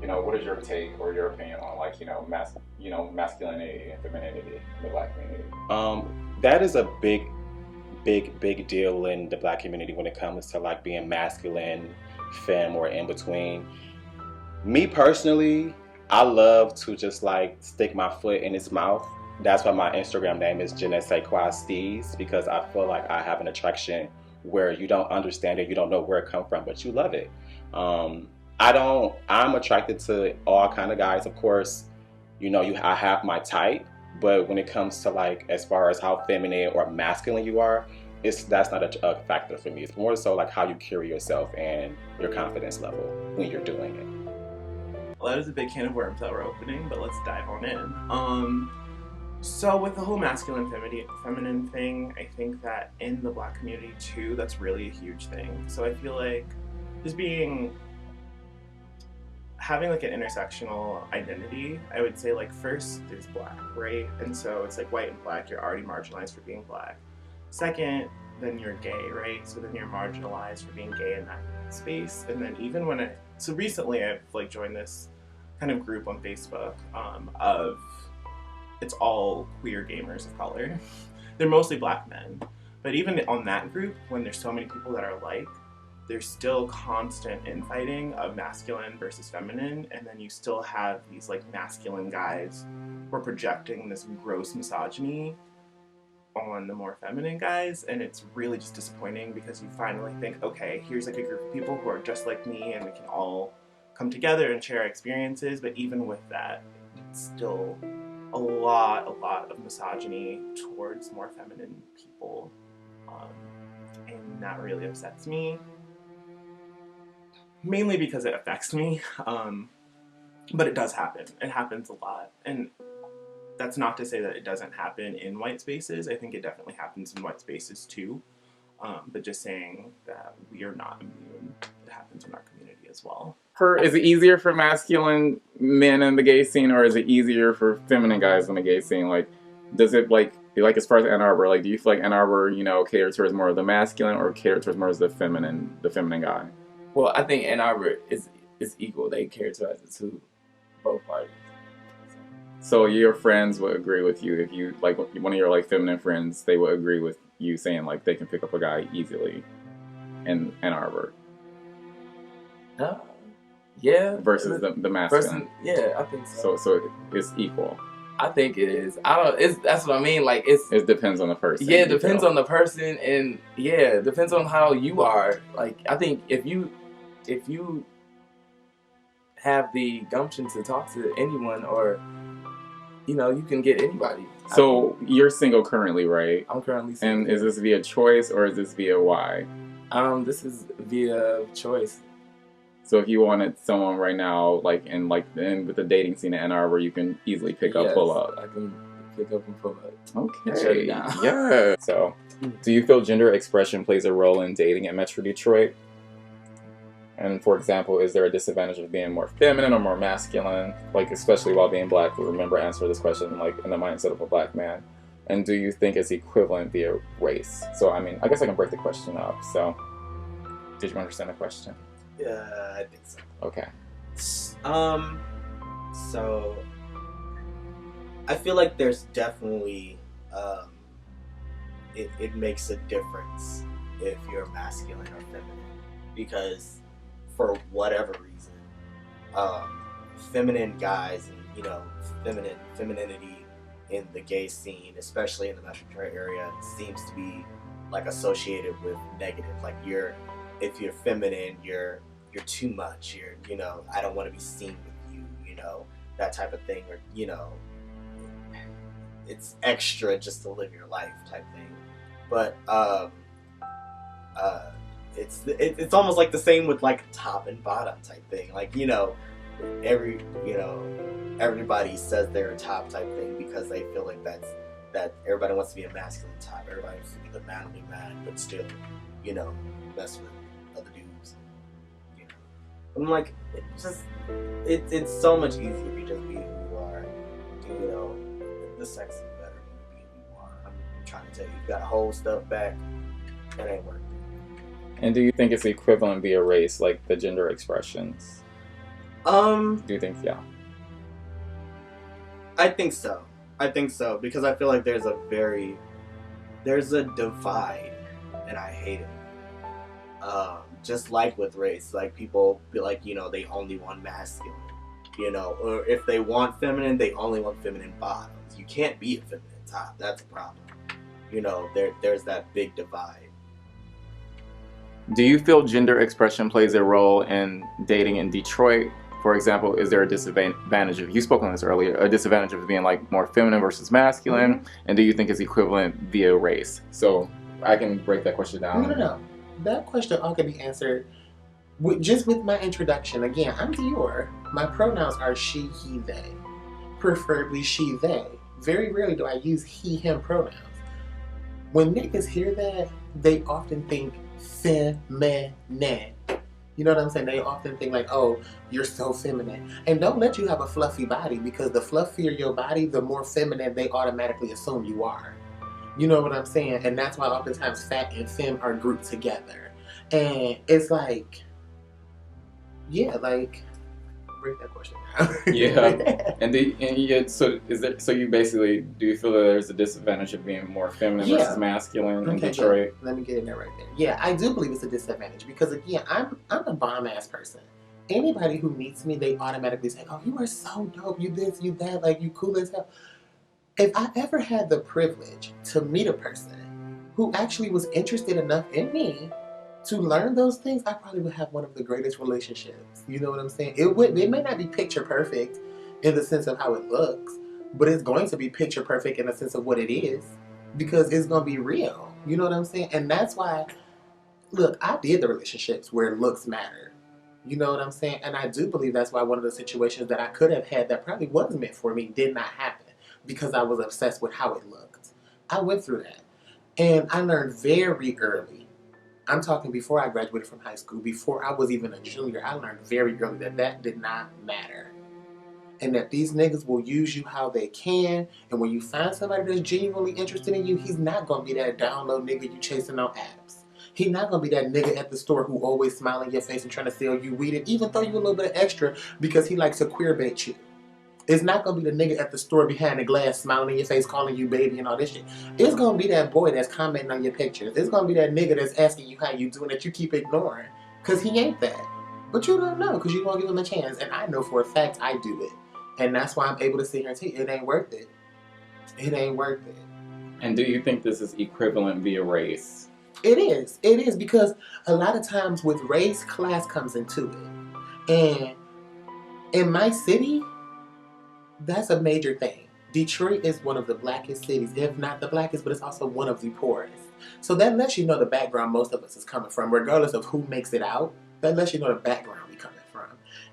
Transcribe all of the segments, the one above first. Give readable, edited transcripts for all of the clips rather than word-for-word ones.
what is your take or your opinion on like, masculinity and femininity in the Black community? That is a big deal in the Black community when it comes to like being masculine, femme, or in between. Me personally, I love to just like stick my foot in his mouth. That's why my Instagram name is Je ne sais quoi Steez, because I feel like I have an attraction where you don't understand it, you don't know where it come from, but you love it. Um, I'm attracted to all kind of guys. Of course, I have my type, but when it comes to like as far as how feminine or masculine you are, that's not a factor for me. It's more so like how you carry yourself and your confidence level when you're doing it. Well, that is a big can of worms that we're opening, but let's dive on in. So with the whole masculine feminine thing, I think that in the Black community too, that's really a huge thing. So I feel like just having like an intersectional identity, I would say like first there's Black, right? And so it's like white and Black, you're already marginalized for being Black. Second, then you're gay, right? So then you're marginalized for being gay in that space. And then even so recently I've like joined this kind of group on Facebook of it's all queer gamers of color. They're mostly Black men. But even on that group, when there's so many people that are alike, there's still constant infighting of masculine versus feminine, and then you still have these like masculine guys who are projecting this gross misogyny on the more feminine guys, and it's really just disappointing because you finally think, okay, here's like a group of people who are just like me and we can all come together and share our experiences, but even with that, it's still a lot of misogyny towards more feminine people, and that really upsets me, mainly because it affects me, but it does happen. It happens a lot, and that's not to say that it doesn't happen in white spaces. I think it definitely happens in white spaces too, but just saying that we are not immune. It happens in our community as well. Is it easier for masculine men in the gay scene, or is it easier for feminine guys in the gay scene? Like, does it like as far as Ann Arbor, like, do you feel like Ann Arbor, caters towards more of the masculine or cater towards more of the feminine guy? Well, I think Ann Arbor is equal. They characterize it to both parties. So your friends would agree with you if you like one of your like feminine friends, they would agree with you saying like they can pick up a guy easily in Ann Arbor. Yeah. Versus the masculine. Yeah, I think so. So it's equal. I think it is. That's what I mean. Like it depends on the person. Yeah, it depends on the person, and yeah, it depends on how you are. Like I think if you have the gumption to talk to anyone, or you can get anybody. So you're single currently, right? I'm currently single. And is this via choice or is this via why? This is via choice. So if you wanted someone right now, like in with the dating scene in Ann Arbor, you can easily pick up, pull up. I can pick up and pull up. Okay. Shut it down. Yeah. So, do you feel gender expression plays a role in dating in Metro Detroit? And for example, is there a disadvantage of being more feminine or more masculine? Like, especially while being Black, remember answer this question like in the mindset of a Black man. And do you think it's equivalent via race? So, I mean, I guess I can break the question up. So, did you understand the question? Yeah, I think so. Okay. So I feel like there's definitely it makes a difference if you're masculine or feminine, because for whatever reason, feminine guys and femininity in the gay scene, especially in the Metro Detroit area, seems to be like associated with negative. Like if you're feminine, you're too much. I don't want to be seen with you. That type of thing, or it's extra just to live your life type thing. But it's almost like the same with like top and bottom type thing. Like everybody says they're a top type thing because they feel like that everybody wants to be a masculine top. Everybody wants to be the manly man, but still mess with other dudes. I'm like, it's so much easier if you just be who you are. The sex is better when you be who you are. I'm trying to tell you, you gotta hold stuff back. It ain't working. And do you think it's equivalent via race, like the gender expressions? Do you think, yeah? I think so. Because I feel like there's a divide, and I hate it. Just like with race, like people feel like, they only want masculine, or if they want feminine, they only want feminine bottoms. You can't be a feminine top. That's a problem. There's that big divide. Do you feel gender expression plays a role in dating in Detroit? For example, is there a disadvantage of, you spoke on this earlier, a disadvantage of being like more feminine versus masculine? Mm-hmm. And do you think it's equivalent via race? So I can break that question down. No. That question all can be answered just with my introduction. Again, I'm Dior. My pronouns are she, he, they. Preferably she, they. Very rarely do I use he, him pronouns. When niggas hear that, they often think feminine. You know what I'm saying? They often think like, oh, you're so feminine. And don't let you have a fluffy body, because the fluffier your body, the more feminine they automatically assume you are. You know what I'm saying? And that's why oftentimes fat and femme are grouped together. And it's like, yeah, like, break that question down. Yeah. So you basically, do you feel that there's a disadvantage of being more feminine versus masculine in Detroit? Let me get in there right there. Yeah, I do believe it's a disadvantage, because again, I'm a bomb ass person. Anybody who meets me, they automatically say, oh, you are so dope, you this, you that, like, you cool as hell. If I ever had the privilege to meet a person who actually was interested enough in me to learn those things, I probably would have one of the greatest relationships. You know what I'm saying? It may not be picture perfect in the sense of how it looks, but it's going to be picture perfect in the sense of what it is, because it's going to be real. You know what I'm saying? And that's why, look, I did the relationships where looks matter. You know what I'm saying? And I do believe that's why one of the situations that I could have had that probably was meant for me did not happen, because I was obsessed with how it looked. I went through that. And I learned very early, I'm talking before I graduated from high school, before I was even a junior, I learned very early that did not matter. And that these niggas will use you how they can. And when you find somebody that's genuinely interested in you, he's not going to be that down low nigga you chasing on apps. He's not going to be that nigga at the store who always smiling in your face and trying to sell you weed and even throw you a little bit of extra because he likes to queer bait you. It's not going to be the nigga at the store behind the glass smiling in your face, calling you baby and all this shit. It's going to be that boy that's commenting on your pictures. It's going to be that nigga that's asking you how you doing that you keep ignoring. Because he ain't that. But you don't know, because you won't give him a chance. And I know for a fact I do it. And that's why I'm able to sit here and tell you, it ain't worth it. It ain't worth it. And do you think this is equivalent via race? It is. It is, because a lot of times with race, class comes into it. And in my city, that's a major thing. Detroit is one of the blackest cities, if not the blackest, but it's also one of the poorest. So that lets you know the background most of us is coming from, regardless of who makes it out. That lets you know the background we coming from.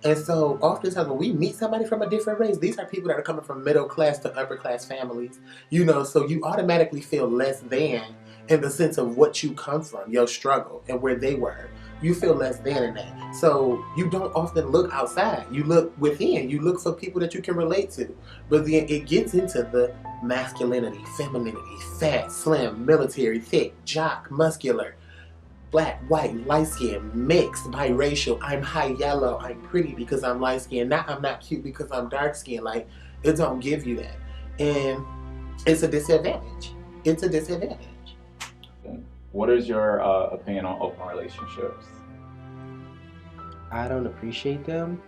And so oftentimes when we meet somebody from a different race, these are people that are coming from middle class to upper class families. You know, so you automatically feel less than in the sense of what you come from, your struggle, and where they were. You feel less than in that. So you don't often look outside. You look within. You look for people that you can relate to. But then it gets into the masculinity, femininity, fat, slim, military, thick, jock, muscular, black, white, light skin, mixed, biracial. I'm high yellow. I'm pretty because I'm light skinned. I'm not cute because I'm dark skinned. Like, it don't give you that. And it's a disadvantage. It's a disadvantage. What is your opinion on open relationships? I don't appreciate them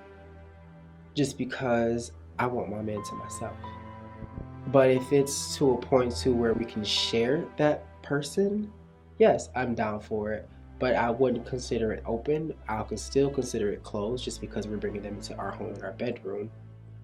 just because I want my man to myself. But if it's to a point to where we can share that person, yes, I'm down for it. But I wouldn't consider it open. I could still consider it closed just because we're bringing them into our home and our bedroom.